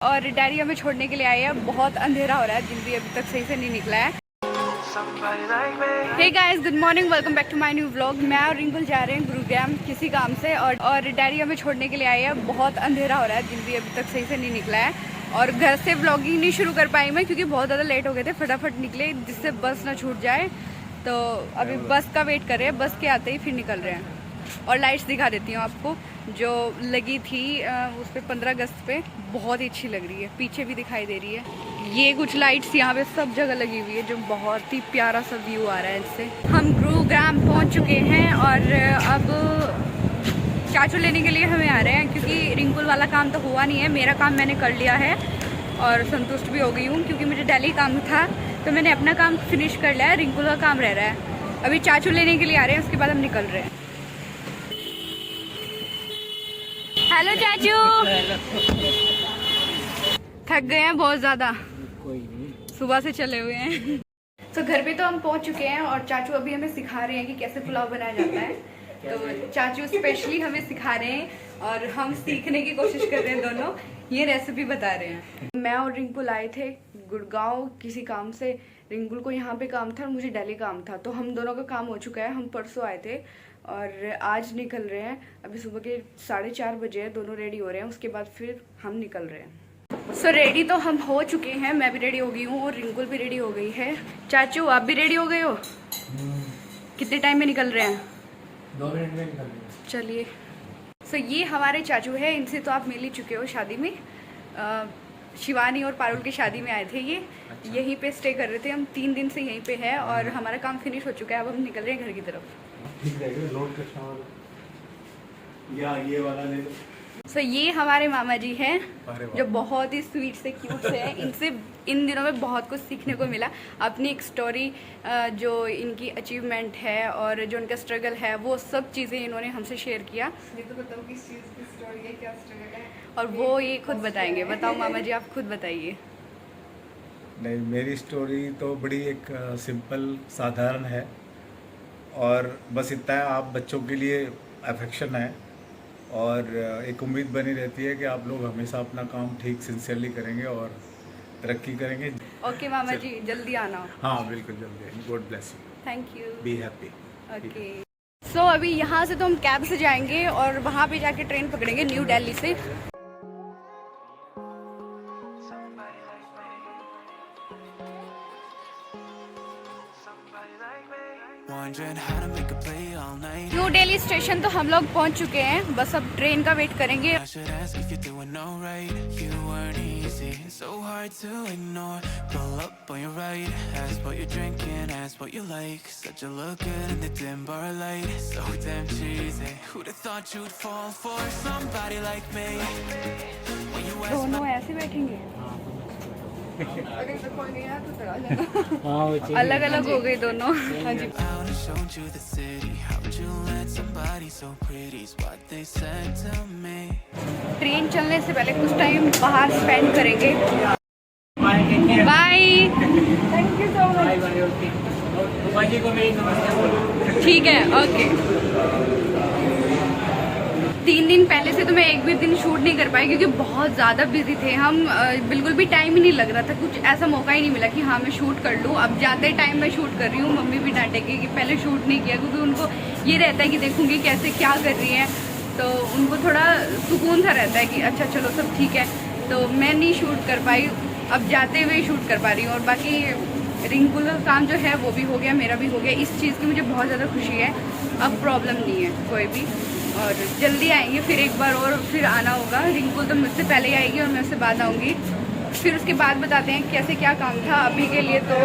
और डैडी हमें छोड़ने के लिए आए हैं। बहुत अंधेरा हो रहा है, दिन भी अभी तक सही से नहीं निकला है। Hey guys, good morning, welcome back to my new vlog. मैं और रिंकल जा रहे हैं गुरुग्राम किसी काम से और डैडी हमें छोड़ने के लिए आए हैं। बहुत अंधेरा हो रहा है, दिन भी अभी तक सही से नहीं निकला है और घर से व्लॉगिंग नहीं शुरू कर पाई मैं क्योंकि बहुत ज़्यादा लेट हो गए थे। फटाफट निकले जिससे बस ना छूट जाए, तो अभी बस का वेट कर रहे हैं। बस के आते ही फिर निकल रहे हैं। और लाइट्स दिखा देती हूँ आपको, जो लगी थी उस पर 15 अगस्त पे, बहुत ही अच्छी लग रही है। पीछे भी दिखाई दे रही है। ये कुछ लाइट्स यहाँ पे सब जगह लगी हुई है, जो बहुत ही प्यारा सा व्यू आ रहा है इससे। हम गुरुग्राम पहुँच चुके हैं और अब चाचू लेने के लिए हमें आ रहे हैं क्योंकि रिंकुल वाला काम तो हुआ नहीं है। मेरा काम मैंने कर लिया है और संतुष्ट भी हो गई हूँ क्योंकि मुझे दिल्ली काम था, तो मैंने अपना काम फिनिश कर लिया है। रिंकुल का काम रह रहा है। अभी चाचू लेने के लिए आ रहे हैं, उसके बाद हम निकल रहे हैं। हेलो चाचू, थक गए हैं बहुत ज़्यादा, सुबह से चले हुए हैं। तो घर पे तो हम पहुंच चुके हैं और चाचू अभी हमें सिखा रहे हैं कि कैसे पुलाव बनाया जाता है। तो चाचू स्पेशली हमें सिखा रहे हैं और हम सीखने की कोशिश कर रहे हैं। दोनों ये रेसिपी बता रहे हैं। मैं और रिंकुल आए थे गुड़गांव किसी काम से। रिंकुल को यहाँ पे काम था और मुझे दिल्ली काम था, तो हम दोनों का काम हो चुका है। हम परसों आए थे और आज निकल रहे हैं। अभी सुबह के 4:30 बजे है, दोनों रेडी हो रहे हैं, उसके बाद फिर हम निकल रहे हैं। सो रेडी तो हम हो चुके हैं, मैं भी रेडी हो गई हूँ और रिंकुल भी रेडी हो गई है। चाचू आप भी रेडी हो गए हो? कितने टाइम में निकल रहे हैं? 2 मिनट में निकल रहे हैं। चलिए। सो ये हमारे चाचू है, इनसे तो आप मिल ही चुके हो शादी में। शिवानी और पारुल की शादी में आए थे ये। अच्छा। यहीं पे स्टे कर रहे थे हम, 3 दिन से यहीं पे है और हमारा काम फिनिश हो चुका है। अब हम निकल रहे हैं घर की तरफ। ये वाला ले लो। सो ये हमारे मामा जी हैं, जो बहुत ही स्वीट से क्यूट से हैं। इनसे इन दिनों में बहुत कुछ सीखने को मिला। अपनी एक स्टोरी, जो इनकी अचीवमेंट है और जो उनका स्ट्रगल है, वो सब चीज़ें इन्होंने हमसे शेयर किया। ये तो बताओ किस चीज़ की स्टोरी है, क्या स्ट्रगल है, और वो ये खुद बताएंगे। बताओ मामा जी, आप खुद बताइए। नहीं, मेरी स्टोरी तो बड़ी एक सिंपल साधारण है और बस इतना है, आप बच्चों के लिए अफेक्शन है और एक उम्मीद बनी रहती है कि आप लोग हमेशा अपना काम ठीक सिंसियरली करेंगे और तरक्की करेंगे। ओके मामा जी, जल्दी आना। हाँ बिल्कुल, जल्दी। God bless you. Thank you. Be happy. Okay. So अभी यहाँ से तो हम कैब से जाएंगे और वहाँ पे जाके ट्रेन पकड़ेंगे न्यू दिल्ली से। न्यू दिल्ली स्टेशन तो हम लोग पहुंच चुके हैं, बस अब ट्रेन का वेट करेंगे। दोनों ऐसे बैठेंगे। अलग अलग हो गए दोनों। हाँ जी। ट्रेन चलने से पहले कुछ टाइम बाहर स्पेंड करेंगे। Bye. Thank you so much. ठीक है, ओके। 3 दिन पहले से तो मैं एक भी दिन शूट नहीं कर पाई क्योंकि बहुत ज़्यादा बिजी थे हम। बिल्कुल भी टाइम ही नहीं लग रहा था, कुछ ऐसा मौका ही नहीं मिला कि हाँ मैं शूट कर लूँ। अब जाते टाइम मैं शूट कर रही हूँ। मम्मी भी डांटेगी कि पहले शूट नहीं किया, क्योंकि उनको ये रहता है कि देखूँगी कैसे क्या कर रही हैं, तो उनको थोड़ा सुकून सा रहता है कि अच्छा चलो सब ठीक है। तो मैं नहीं शूट कर पाई, अब जाते हुए शूट कर पा रही हूँ। और बाकी रिंकुल का काम जो है वो भी हो गया, मेरा भी हो गया। इस चीज़ की मुझे बहुत ज़्यादा खुशी है। अब प्रॉब्लम नहीं है कोई भी, और जल्दी आएंगे फिर एक बार और फिर आना होगा। रिंकुल तो मुझसे पहले ही आएगी और मैं उससे बाद आऊँगी। फिर उसके बाद बताते हैं कैसे क्या काम था। अभी के लिए तो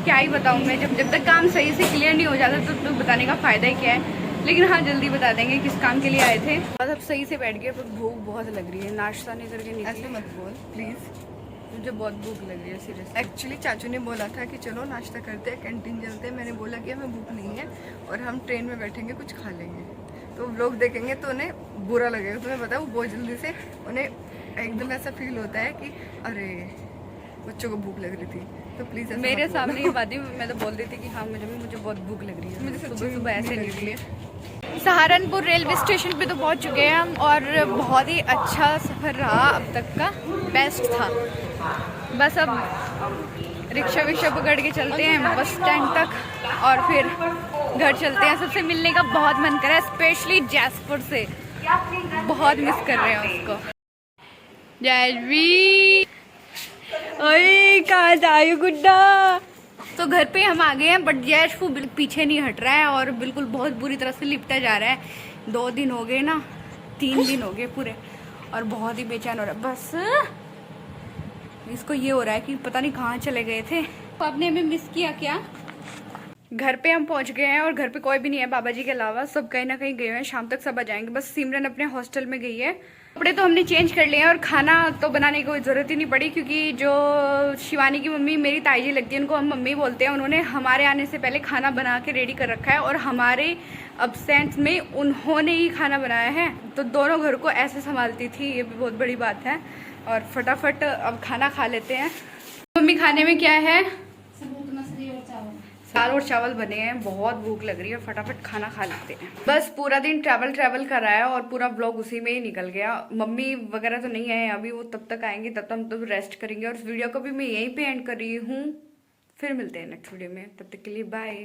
क्या ही बताऊँ मैं, जब तक काम सही से क्लियर नहीं हो जाता तो बताने का फ़ायदा ही क्या है। लेकिन हाँ, जल्दी बता देंगे किस काम के लिए आए थे। बस अब सही से बैठ गए, पर भूख बहुत लग रही है। नाश्ता नहीं करके नहीं, ऐसे मत बोल प्लीज़, मुझे बहुत भूख लग रही है सीरियसली। एक्चुअली चाचू ने बोला था कि चलो नाश्ता करते हैं, कैंटीन चलते हैं। मैंने बोला कि हमें भूख नहीं है और हम ट्रेन में बैठेंगे, कुछ खा लेंगे। तो व्लॉग देखेंगे तो उन्हें बुरा लगेगा। तुम्हें पता है, वो बहुत जल्दी से उन्हें एकदम ऐसा फील होता है कि अरे बच्चों को भूख लग रही थी। तो प्लीज़ मेरे सामने ये बात ही मैं तो बोल देती कि हाँ मुझे बहुत भूख लग रही है। मुझे सुबह ऐसे निकली है। सहारनपुर रेलवे स्टेशन पे तो पहुंच चुके हैं हम और बहुत ही अच्छा सफ़र रहा अब तक का। बेस्ट था। बस अब रिक्शा विक्शा पकड़ के चलते हैं बस स्टैंड तक और फिर घर चलते हैं। सबसे मिलने का बहुत मन कर रहा है, स्पेशली जैसपुर से, बहुत मिस कर रहे हैं उसको। जैसवी ओए कहाँ जा रही हो गुड्डा? तो घर पे हम आ गए हैं बट जैश वो पीछे नहीं हट रहा है और बिल्कुल बहुत बुरी तरह से लिपटा जा रहा है। 2 दिन हो गए ना, 3 दिन हो गए पूरे और बहुत ही बेचैन हो रहा है। बस इसको ये हो रहा है कि पता नहीं कहाँ चले गए थे। तो आपने हमें मिस किया क्या? घर पे हम पहुंच गए हैं और घर पे कोई भी नहीं है बाबा जी के अलावा, सब कहीं ना कहीं गए हुए हैं। शाम तक सब आ जाएंगे। बस सिमरन अपने हॉस्टल में गई है। कपड़े तो हमने चेंज कर लिए हैं और खाना तो बनाने की कोई ज़रूरत ही नहीं पड़ी क्योंकि जो शिवानी की मम्मी मेरी ताई जी लगती है, उनको हम मम्मी बोलते हैं, उन्होंने हमारे आने से पहले खाना बना के रेडी कर रखा है और हमारे अब्सेंस में उन्होंने ही खाना बनाया है। तो दोनों घर को ऐसे संभालती थी, ये भी बहुत बड़ी बात है। और फटाफट अब खाना खा लेते हैं। मम्मी खाने में क्या है? दाल और चावल बने हैं, बहुत भूख लग रही है, फटाफट खाना खा लेते हैं। बस पूरा दिन ट्रैवल कर रहा है और पूरा ब्लॉग उसी में ही निकल गया। मम्मी वगैरह तो नहीं आए अभी, वो तब तक आएंगे, तब तक हम तो रेस्ट करेंगे और वीडियो को भी मैं यहीं पे एंड कर रही हूँ। फिर मिलते हैं नेक्स्ट वीडियो में, तब तक के लिए बाय।